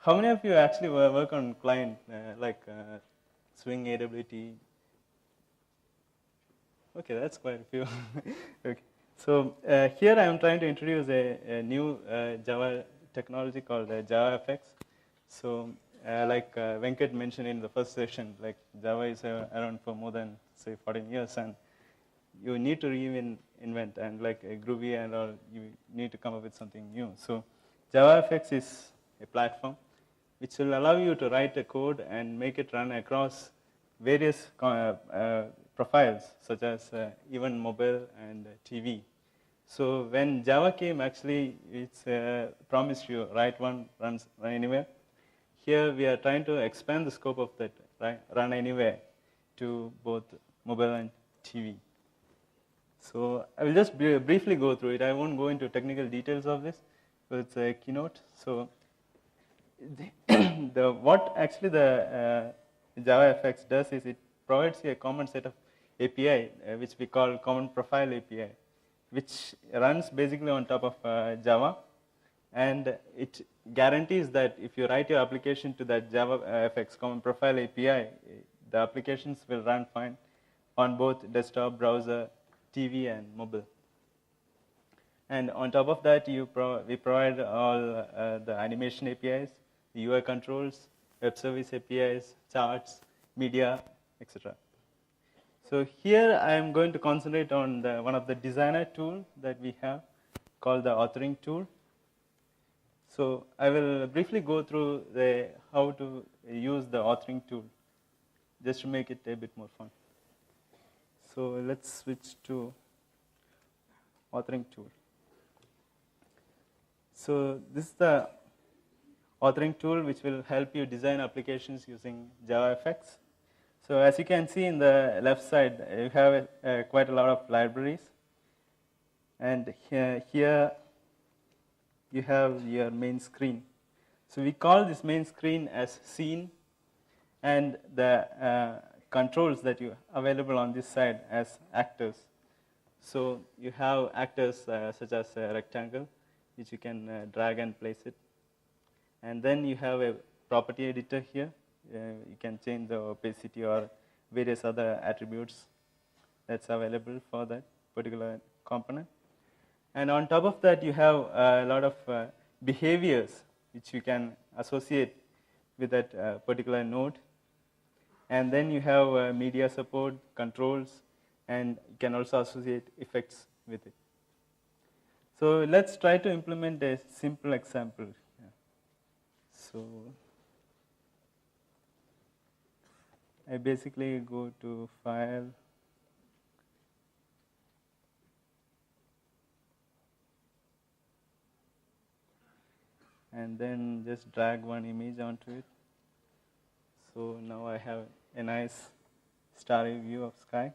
How many of you actually work on client like Swing AWT? Okay, that's quite a few. Okay, so here I am trying to introduce a new Java technology called Javafx. So, like Venkat mentioned in the first session, like Java is around for more than say 14 years, and you need to reinvent, and like Groovy and all, you need to come up with something new. So, Javafx is a platform which will allow you to write a code and make it run across various profiles, such as even mobile and TV. So when Java came, actually, it's promised you write one, run anywhere. Here we are trying to expand the scope of that, right, run anywhere, to both mobile and TV. So I will just briefly go through it. I won't go into technical details of this, but it's a keynote. So what actually the JavaFX does is it provides you a common set of API, which we call Common Profile API, which runs basically on top of Java, and it guarantees that if you write your application to that JavaFX Common Profile API, the applications will run fine on both desktop, browser, TV, and mobile. And on top of that, we provide all the animation APIs, the UI controls, web service APIs, charts, media, etc. So here I am going to concentrate on one of the designer tool that we have called the authoring tool. So I will briefly go through how to use the authoring tool just to make it a bit more fun. So let's switch to authoring tool. So this is the authoring tool which will help you design applications using JavaFX. So as you can see in the left side, you have quite a lot of libraries. And here you have your main screen. So we call this main screen as scene, and the controls that you available on this side as actors. So you have actors such as a rectangle, which you can drag and place it. And then you have a property editor here. You can change the opacity or various other attributes that's available for that particular component. And on top of that, you have a lot of behaviors which you can associate with that particular node. And then you have media support, controls, and you can also associate effects with it. So let's try to implement a simple example. So I basically go to File, and then just drag one image onto it. So now I have a nice starry view of sky,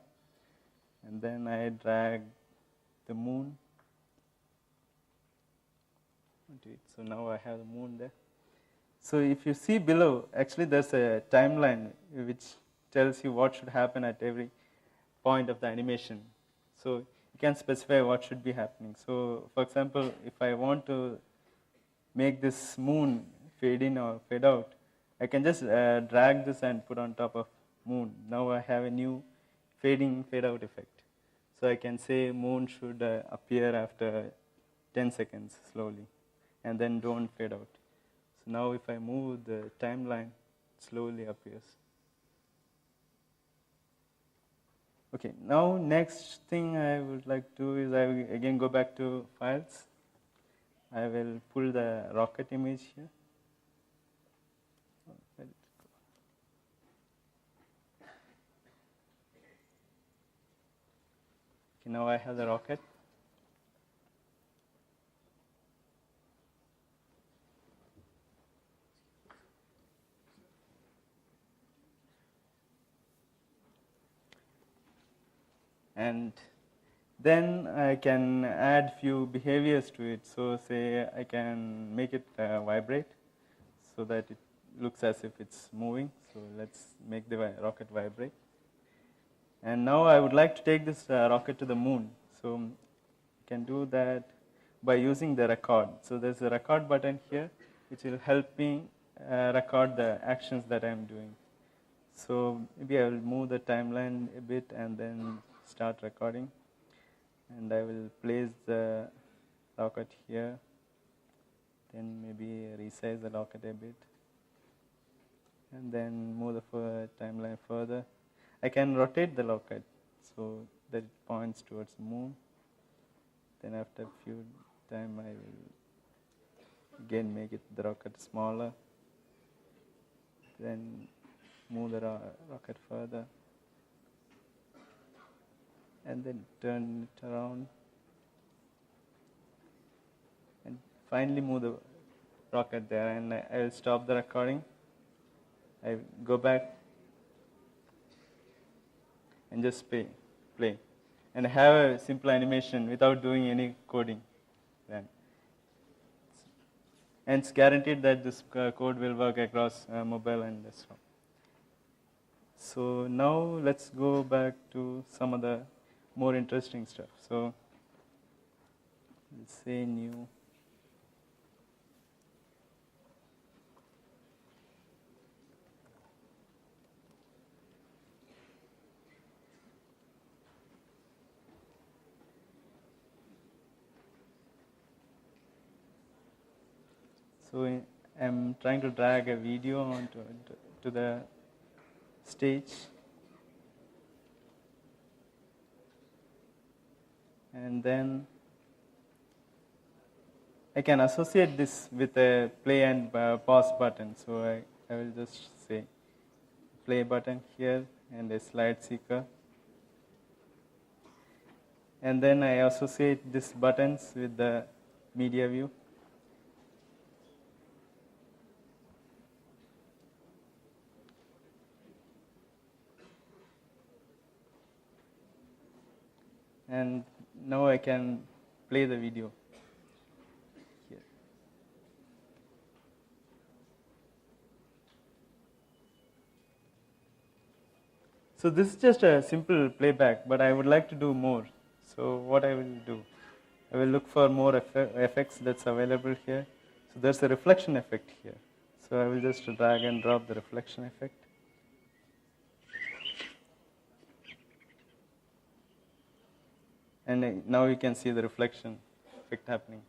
and then I drag the moon onto it. So now I have the moon there. So if you see below, actually there's a timeline which tells you what should happen at every point of the animation. So you can specify what should be happening. So for example, if I want to make this moon fade in or fade out, I can just drag this and put on top of moon. Now I have a new fade in, fade out effect. So I can say moon should appear after 10 seconds slowly, and then don't fade out. So now if I move the timeline, it slowly appears. Okay, now next thing I would like to do is I will again go back to files. I will pull the rocket image here. Okay, now I have the rocket. And then I can add few behaviors to it. So say I can make it vibrate so that it looks as if it's moving. So let's make the rocket vibrate. And now I would like to take this rocket to the moon. So I can do that by using the record. So there's a record button here which will help me record the actions that I'm doing. So maybe I will move the timeline a bit and then start recording. And I will place the rocket here, then maybe resize the rocket a bit, and then move the timeline further. I can rotate the rocket so that it points towards the moon. Then after a few time I will again make the rocket smaller, then move the rocket further, and then turn it around, and finally move the rocket there, and I will stop the recording. I go back and just play, and have a simple animation without doing any coding. Then, and it's guaranteed that this code will work across mobile and desktop. So now let's go back to some of the more interesting stuff. So let's say new. So I'm trying to drag a video onto to the stage, and then I can associate this with a play and pause button. So I will just say play button here and a slide seeker, and then I associate these buttons with the media view. And now I can play the video here. So this is just a simple playback, but I would like to do more. So what I will do, I will look for more effects that's available here. So there's a reflection effect here. So I will just drag and drop the reflection effect. And now you can see the reflection effect happening.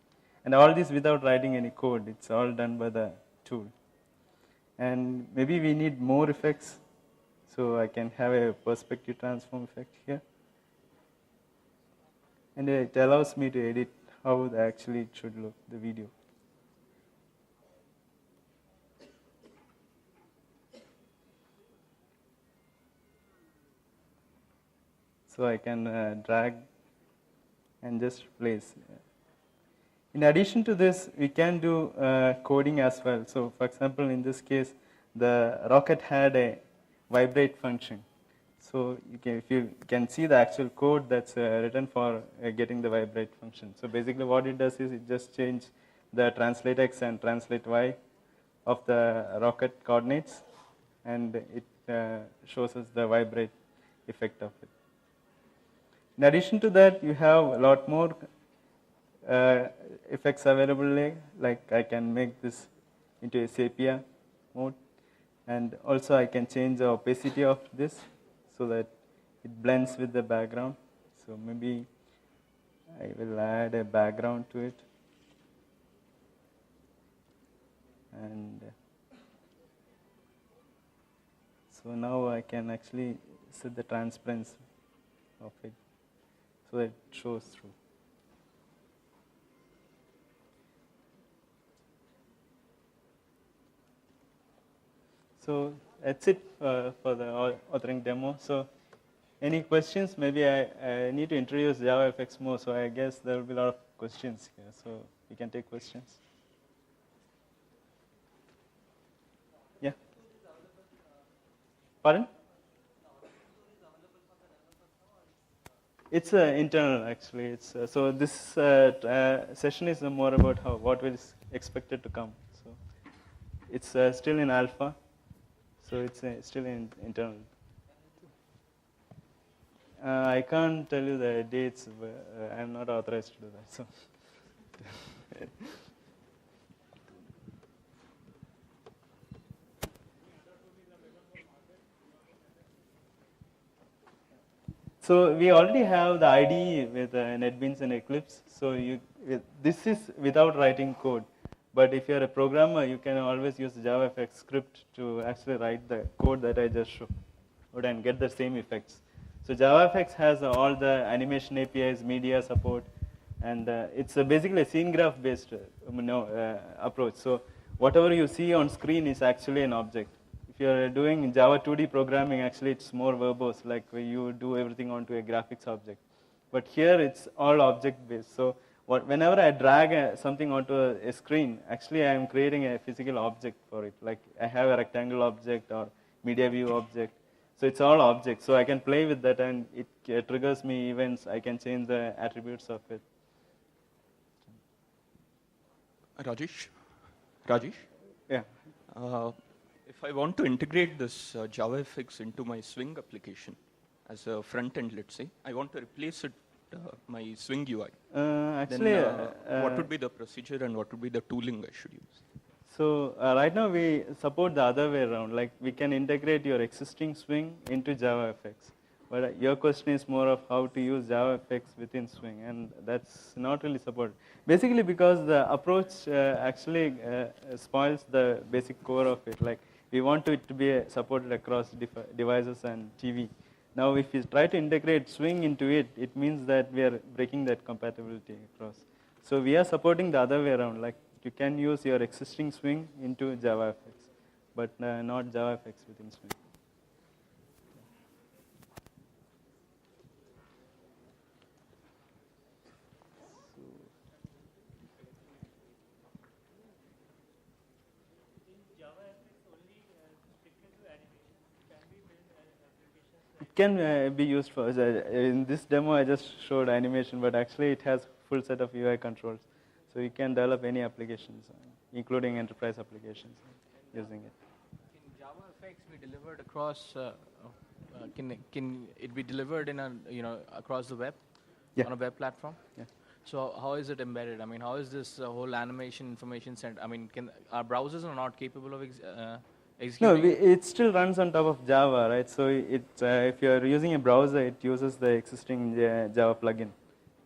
And all this without writing any code. It's all done by the tool. And maybe we need more effects. So I can have a perspective transform effect here. And it allows me to edit how actually it should look, the video. So I can drag and just place. In addition to this, we can do coding as well. So for example, in this case, the rocket had a vibrate function. So if you can see the actual code that's written for getting the vibrate function. So basically what it does is it just changes the translate x and translate y of the rocket coordinates, and it shows us the vibrate effect of it. In addition to that, you have a lot more effects available, like I can make this into a sepia mode, and also I can change the opacity of this so that it blends with the background. So maybe I will add a background to it, and so now I can actually set the transparency of it so that it shows through. So that's it for the authoring demo. So any questions? Maybe I need to introduce Javafx more, so I guess there will be a lot of questions here. So we can take questions. Yeah. Pardon? It's internal actually. It's so this session is more about what is expected to come. So it's still in alpha. So it's still in internal. I can't tell you the dates. I'm not authorized to do that. So. So we already have the IDE with NetBeans and Eclipse. So this is without writing code. But if you're a programmer, you can always use the JavaFX script to actually write the code that I just showed and get the same effects. So JavaFX has all the animation APIs, media support, and it's basically a scene graph based approach. So whatever you see on screen is actually an object. If you're doing Java 2D programming, actually it's more verbose, like you do everything onto a graphics object. But here it's all object based. So whenever I drag something onto a screen, actually I am creating a physical object for it. Like I have a rectangle object or media view object. So it's all objects. So I can play with that and it triggers me events. I can change the attributes of it. Rajesh? Yeah. If I want to integrate this JavaFX into my Swing application as a front end, let's say, I want to replace it my Swing UI. Actually, then, what would be the procedure and what would be the tooling I should use? So right now we support the other way around. Like we can integrate your existing Swing into JavaFX. But your question is more of how to use JavaFX within Swing, and that's not really supported. Basically, because the approach actually spoils the basic core of it. Like we want it to be supported across devices and TV. Now, if we try to integrate Swing into it, it means that we are breaking that compatibility across. So we are supporting the other way around. Like you can use your existing Swing into JavaFX, but not JavaFX within Swing. Can be used for, in this demo I just showed animation, but actually it has full set of UI controls. So you can develop any applications, including enterprise applications using it. Can JavaFX be delivered across, can it be delivered in a, across the web? Yeah. On a web platform? Yeah. So how is it embedded? I mean, how is this whole animation information center? I mean, our browsers are not capable of executing? No, it still runs on top of Java, right? So if you're using a browser, it uses the existing Java plugin,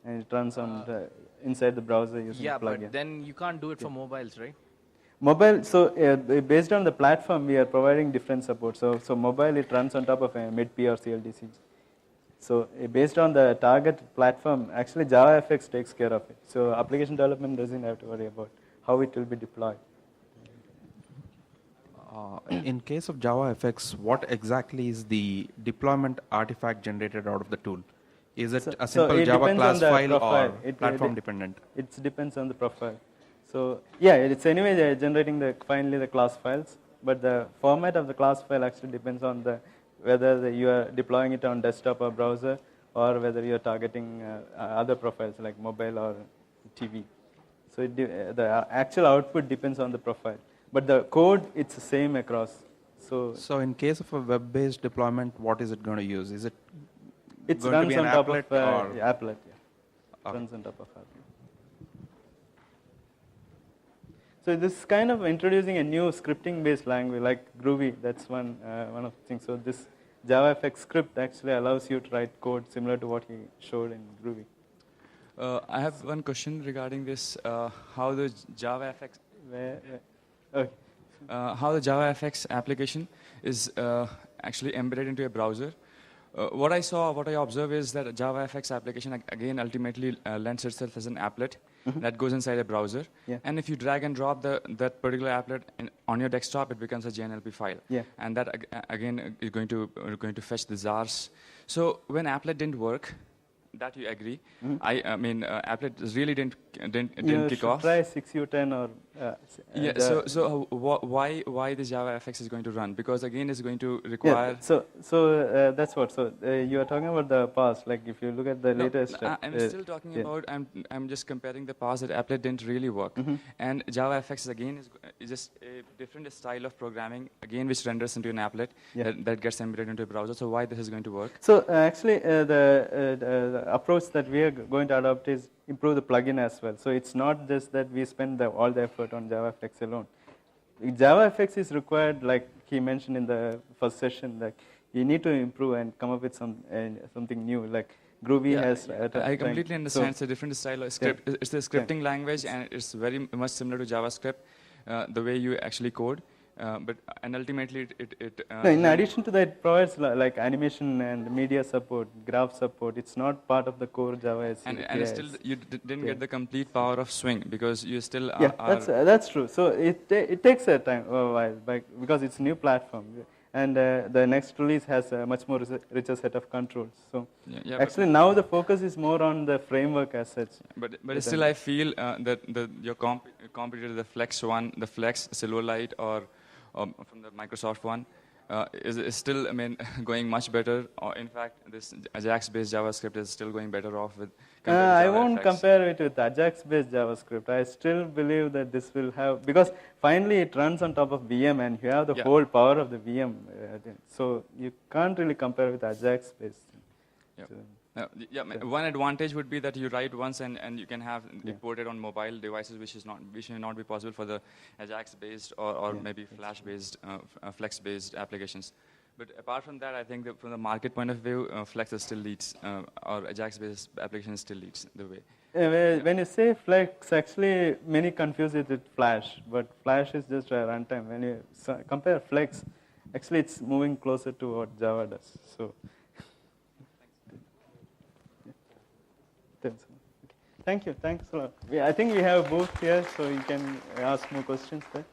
and it runs on inside the browser using the plugin. Yeah, but then you can't do it for mobiles, right? Mobile, so based on the platform, we are providing different support. So mobile, it runs on top of a mid-P or CLDC. So based on the target platform, actually JavaFX takes care of it. So application development doesn't have to worry about how it will be deployed. In case of JavaFX, what exactly is the deployment artifact generated out of the tool? Is it a simple Java class file or platform dependent? It depends on the profile. So yeah, it's anyway generating finally the class files, but the format of the class file actually depends on whether you are deploying it on desktop or browser, or whether you are targeting other profiles like mobile or TV. So the actual output depends on the profile. But the code, it's the same across. So in case of a web-based deployment, what is it going to use? Is it going to be an applet or applet? Yeah. It runs on top of applet. So this is kind of introducing a new scripting-based language like Groovy. That's one of the things. So this JavaFX script actually allows you to write code similar to what he showed in Groovy. I have one question regarding this: how the JavaFX how the JavaFX application is actually embedded into a browser. What I observe is that a JavaFX application again ultimately lends itself as an applet that goes inside a browser. Yeah. And if you drag and drop that particular applet on your desktop, it becomes a JNLP file. Yeah. And that again is going to fetch the ZARs. So when applet didn't work, that you agree. I mean, applet really didn't kick off. Try 6U10 or yeah. So why the JavaFX is going to run? Because again, it's going to require. Yeah, so that's what. So you are talking about the past. Like if you look at the latest. I'm still talking about. I'm just comparing the past that applet didn't really work, and JavaFX again is just a different style of programming again, which renders into an applet that gets embedded into a browser. So why this is going to work? So actually, the approach that we are going to adopt is improve the plugin as well. So it's not just that we spend all the effort on JavaFX alone. JavaFX is required, like he mentioned in the first session, like you need to improve and come up with something new. Like Groovy has. I completely understand. It's a different style of script. It's a scripting language, and it's very much similar to JavaScript, the way you actually code. And ultimately, in addition to that, it provides like animation and media support, graph support. It's not part of the core Java. And still, you didn't get the complete power of Swing because you still that's true. So it takes a while, because it's a new platform. And the next release has a much more richer set of controls. So actually now the focus is more on the framework as such. But still I feel that your competitor, the Flex one, the Flex Silverlight, or from the Microsoft one, is still, I mean, going much better. Or in fact, this Ajax-based JavaScript is still going better off with. I won't compare it with Ajax-based JavaScript. I still believe that this will have, because finally it runs on top of VM, and you have the whole power of the VM. So you can't really compare with Ajax-based. One advantage would be that you write once and you can have it ported on mobile devices, which may not be possible for the Ajax-based or maybe Flash-based, Flex-based applications. But apart from that, I think that from the market point of view, Flex still leads, or Ajax-based application still leads the way. When you say Flex, actually many confuse it with Flash, but Flash is just a runtime. When you compare Flex, actually it's moving closer to what Java does. So. Thank you. Thanks a lot. I think we have a booth here, so you can ask more questions there.